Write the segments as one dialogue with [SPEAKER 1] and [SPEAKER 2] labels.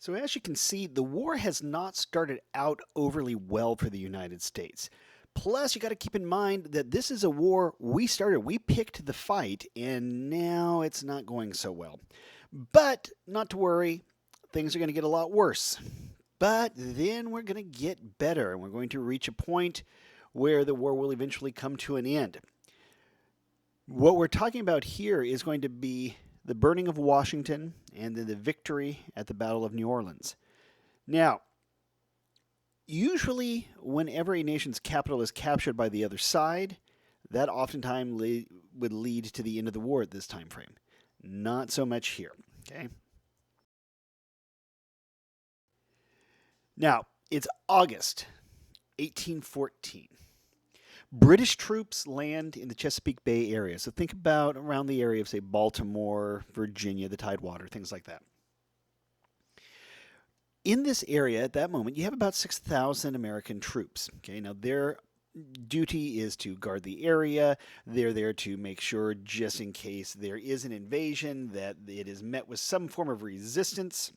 [SPEAKER 1] So, as you can see, the war has not started out overly well for the United States. Plus, you got to keep in mind that this is a war we started. We picked the fight, and now it's not going so well. But not to worry, things are going to get a lot worse. But then we're going to get better, and we're going to reach a point where the war will eventually come to an end. What we're talking about here is going to be the burning of Washington and then the victory at the Battle of New Orleans. Now, usually, whenever a nation's capital is captured by the other side, that oftentimes would lead to the end of the war at this time frame. Not so much here. Okay. Now, it's August 1814. British troops land in the Chesapeake Bay area. So think about around the area of, say, Baltimore, Virginia, the Tidewater, things like that. In this area at that moment, you have about 6,000 American troops. Okay, now their duty is to guard the area. They're there to make sure, just in case there is an invasion, that it is met with some form of resistance.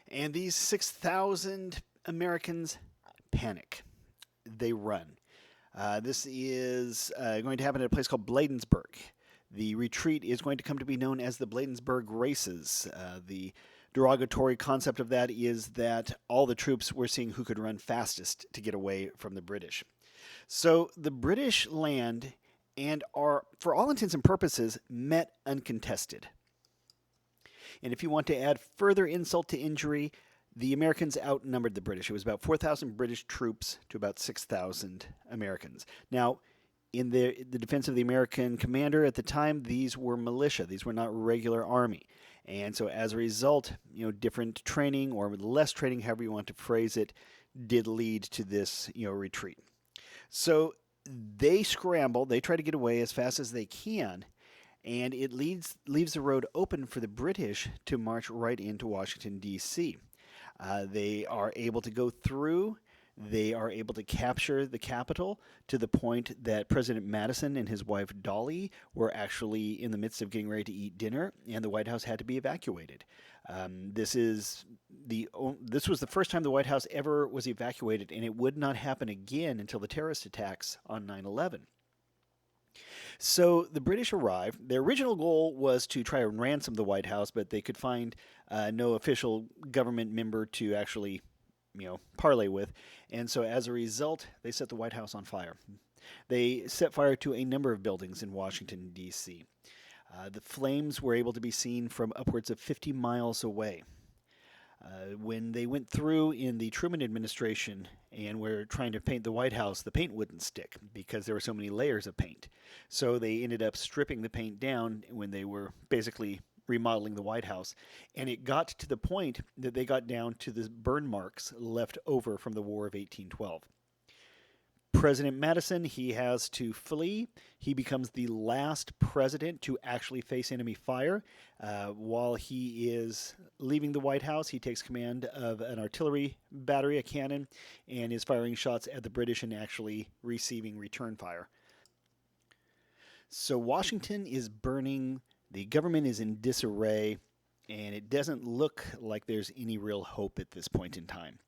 [SPEAKER 1] And these 6,000 Americans panic. They run. This is going to happen at a place called Bladensburg. The retreat is going to come to be known as the Bladensburg Races. The derogatory concept of that is that all the troops were seeing who could run fastest to get away from the British. So the British land and are, for all intents and purposes, met uncontested. And if you want to add further insult to injury, the Americans outnumbered the British. It was about 4,000 British troops to about 6,000 Americans. Now, in the defense of the American commander at the time, these were militia. These were not regular army. And so as a result, different training or less training, however you want to phrase it, did lead to this, retreat. So they scramble. They try to get away as fast as they can. And it leaves the road open for the British to march right into Washington, D.C. They are able to go through. They are able to capture the capital to the point that President Madison and his wife Dolly were actually in the midst of getting ready to eat dinner, and the White House had to be evacuated. This was the first time the White House ever was evacuated, and it would not happen again until the terrorist attacks on 9/11. So the British arrived. Their original goal was to try and ransom the White House, but they could find no official government member to actually, parley with. And so as a result, they set the White House on fire. They set fire to a number of buildings in Washington, D.C. The flames were able to be seen from upwards of 50 miles away. When they went through in the Truman administration and were trying to paint the White House, the paint wouldn't stick because there were so many layers of paint. So they ended up stripping the paint down when they were basically remodeling the White House. And it got to the point that they got down to the burn marks left over from the War of 1812. President Madison, he has to flee. He becomes the last president to actually face enemy fire. While he is leaving the White House, he takes command of an artillery battery, a cannon, and is firing shots at the British and actually receiving return fire. So Washington is burning. The government is in disarray, and it doesn't look like there's any real hope at this point in time.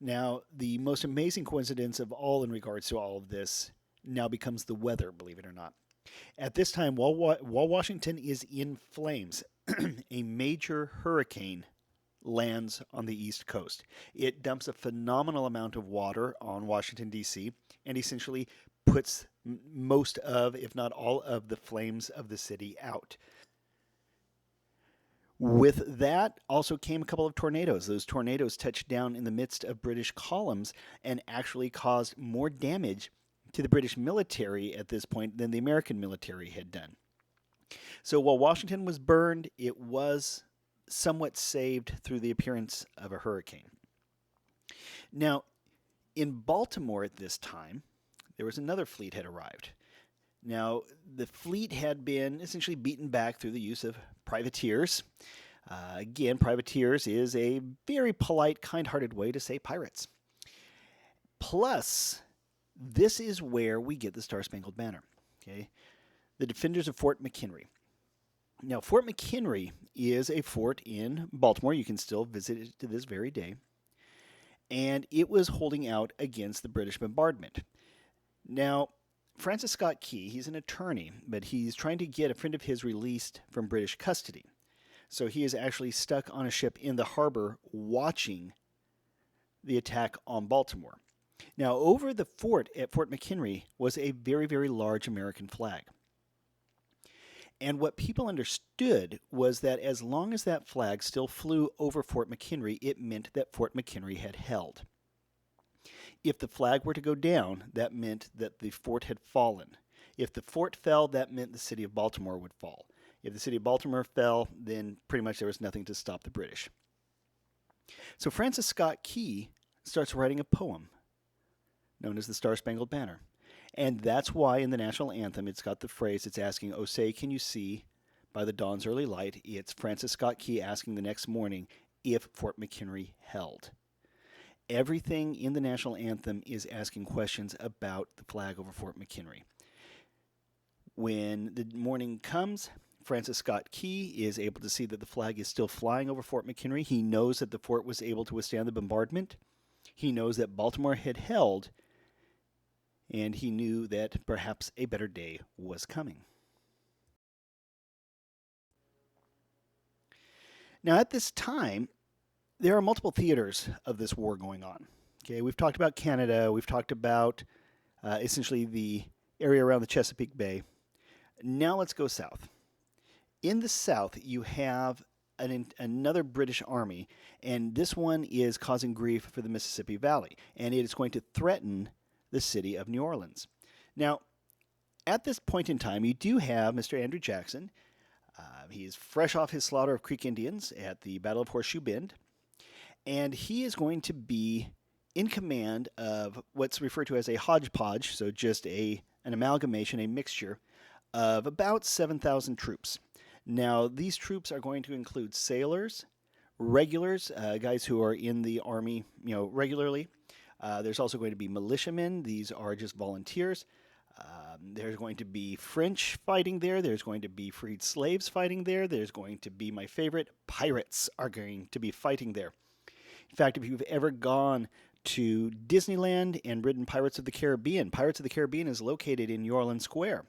[SPEAKER 1] Now, the most amazing coincidence of all in regards to all of this now becomes the weather, believe it or not. At this time, while Washington is in flames, a major hurricane lands on the East Coast. It dumps a phenomenal amount of water on Washington, D.C., and essentially puts most of, if not all of, the flames of the city out. With that also came a couple of tornadoes. Those tornadoes touched down in the midst of British columns and actually caused more damage to the British military at this point than the American military had done. So while Washington was burned, it was somewhat saved through the appearance of a hurricane. Now, in Baltimore at this time, there was another fleet had arrived. Now, the fleet had been essentially beaten back through the use of privateers. Again, privateers is a very polite, kind-hearted way to say pirates. Plus, this is where we get the Star-Spangled Banner. Okay, the defenders of Fort McHenry. Now, Fort McHenry is a fort in Baltimore. You can still visit it to this very day. And it was holding out against the British bombardment. Now, Francis Scott Key, he's an attorney, but he's trying to get a friend of his released from British custody. So he is actually stuck on a ship in the harbor watching the attack on Baltimore. Now, over the fort at Fort McHenry was a very, very large American flag. And what people understood was that as long as that flag still flew over Fort McHenry, it meant that Fort McHenry had held. If the flag were to go down, that meant that the fort had fallen. If the fort fell, that meant the city of Baltimore would fall. If the city of Baltimore fell, then pretty much there was nothing to stop the British. So Francis Scott Key starts writing a poem known as the Star-Spangled Banner. And that's why in the national anthem it's got the phrase, it's asking, "Oh, say, can you see by the dawn's early light?" It's Francis Scott Key asking the next morning if Fort McHenry held. Everything in the national anthem is asking questions about the flag over Fort McHenry. When the morning comes, Francis Scott Key is able to see that the flag is still flying over Fort McHenry. He knows that the fort was able to withstand the bombardment. He knows that Baltimore had held, and he knew that perhaps a better day was coming. Now, at this time, there are multiple theaters of this war going on. Okay, we've talked about Canada. We've talked about essentially the area around the Chesapeake Bay. Now let's go south. In the south, you have another British army, and this one is causing grief for the Mississippi Valley, and it is going to threaten the city of New Orleans. Now, at this point in time, you do have Mr. Andrew Jackson. He's fresh off his slaughter of Creek Indians at the Battle of Horseshoe Bend, and he is going to be in command of what's referred to as a hodgepodge, so just an amalgamation, a mixture of about 7,000 troops. Now, these troops are going to include sailors, regulars, guys who are in the army, regularly. There's also going to be militiamen. These are just volunteers. There's going to be French fighting there. There's going to be freed slaves fighting there. There's going to be, my favorite, pirates are going to be fighting there. In fact, if you've ever gone to Disneyland and ridden Pirates of the Caribbean is located in New Orleans Square.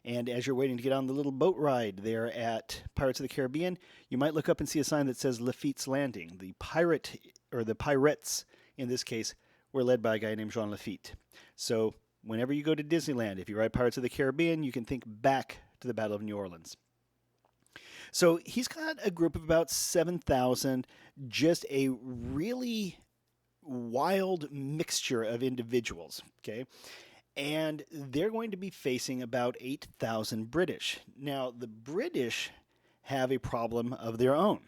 [SPEAKER 1] And as you're waiting to get on the little boat ride there at Pirates of the Caribbean, you might look up and see a sign that says Lafitte's Landing. The pirate, or the pirates in this case, were led by a guy named Jean Lafitte. So whenever you go to Disneyland, if you ride Pirates of the Caribbean, you can think back to the Battle of New Orleans. So he's got a group of about 7,000, just a really wild mixture of individuals, okay? And they're going to be facing about 8,000 British. Now, the British have a problem of their own,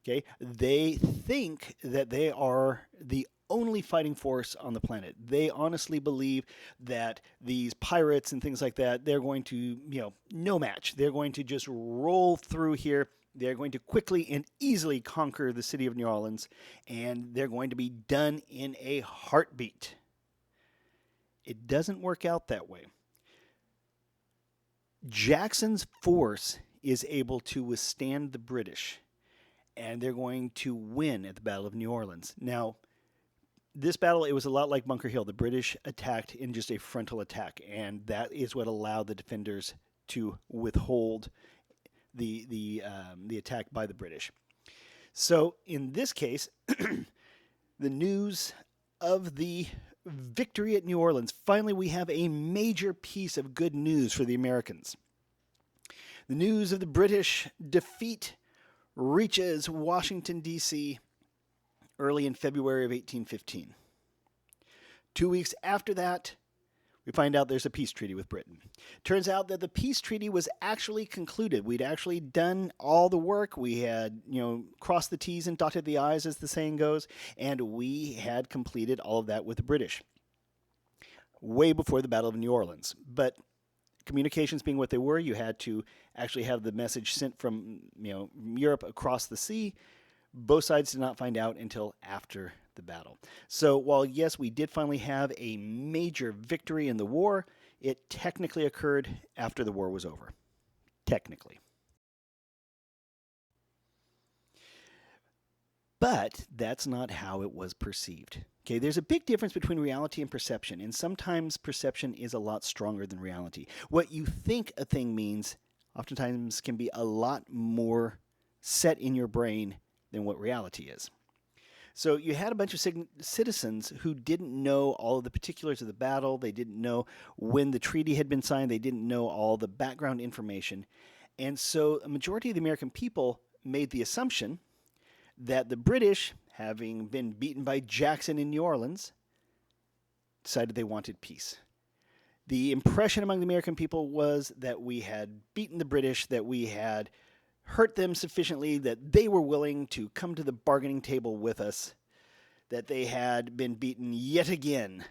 [SPEAKER 1] okay? They think that they are the only fighting force on the planet. They honestly believe that these pirates and things like that, they're going to, no match. They're going to just roll through here. They're going to quickly and easily conquer the city of New Orleans, and they're going to be done in a heartbeat. It doesn't work out that way. Jackson's force is able to withstand the British, and they're going to win at the Battle of New Orleans. Now, this battle, it was a lot like Bunker Hill. The British attacked in just a frontal attack, and that is what allowed the defenders to withhold the attack by the British. So in this case, the news of the victory at New Orleans, finally we have a major piece of good news for the Americans. The news of the British defeat reaches Washington, D.C., early in February of 1815. 2 weeks after that, we find out there's a peace treaty with Britain. Turns out that the peace treaty was actually concluded. We'd actually done all the work. We had, crossed the T's and dotted the I's, as the saying goes, and we had completed all of that with the British way before the Battle of New Orleans. But communications being what they were, you had to actually have the message sent from, Europe across the sea. Both sides did not find out until after the battle. So while, yes, we did finally have a major victory in the war, it technically occurred after the war was over. Technically. But that's not how it was perceived. Okay, there's a big difference between reality and perception, and sometimes perception is a lot stronger than reality. What you think a thing means oftentimes can be a lot more set in your brain than what reality is. So you had a bunch of citizens who didn't know all of the particulars of the battle. They didn't know when the treaty had been signed. They didn't know all the background information. And so a majority of the American people made the assumption that the British, having been beaten by Jackson in New Orleans, decided they wanted peace. The impression among the American people was that we had beaten the British, that we had hurt them sufficiently that they were willing to come to the bargaining table with us, that they had been beaten yet again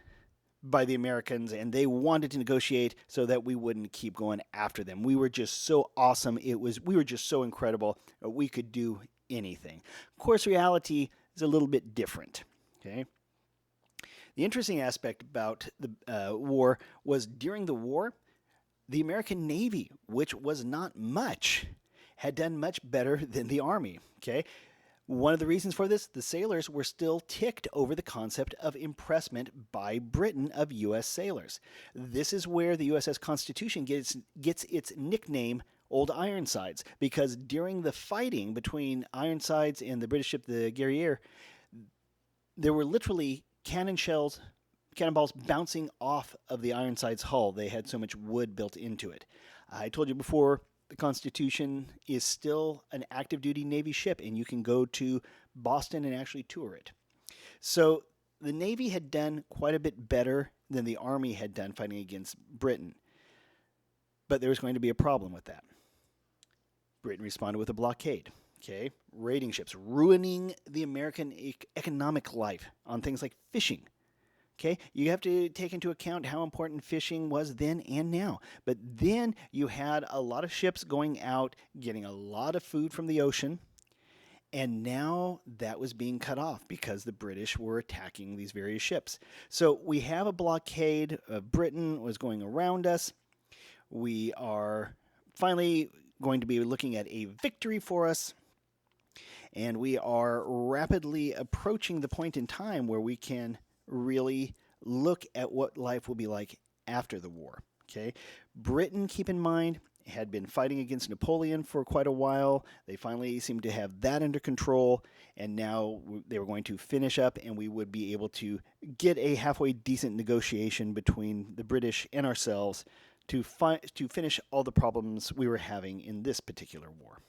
[SPEAKER 1] by the Americans, and they wanted to negotiate so that we wouldn't keep going after them. We were just so awesome. We were just so incredible. We could do anything. Of course, reality is a little bit different. Okay. The interesting aspect about the war was during the war, the American Navy, which was not much, had done much better than the Army. Okay. One of the reasons for this, the sailors were still ticked over the concept of impressment by Britain of U.S. sailors. This is where the USS Constitution gets its nickname, Old Ironsides, because during the fighting between Ironsides and the British ship, the Guerriere, there were literally cannonballs bouncing off of the Ironsides hull. They had so much wood built into it. I told you before, the Constitution is still an active duty Navy ship, and you can go to Boston and actually tour it. So the Navy had done quite a bit better than the Army had done fighting against Britain. But there was going to be a problem with that. Britain responded with a blockade. Okay, raiding ships, ruining the American economic life on things like fishing. Okay, you have to take into account how important fishing was then and now. But then you had a lot of ships going out, getting a lot of food from the ocean, and now that was being cut off because the British were attacking these various ships. So we have a blockade. Britain was going around us. We are finally going to be looking at a victory for us. And we are rapidly approaching the point in time where we can really look at what life will be like after the war. Okay, Britain, keep in mind, had been fighting against Napoleon for quite a while. They finally seemed to have that under control, and now they were going to finish up, and we would be able to get a halfway decent negotiation between the British and ourselves to finish all the problems we were having in this particular war.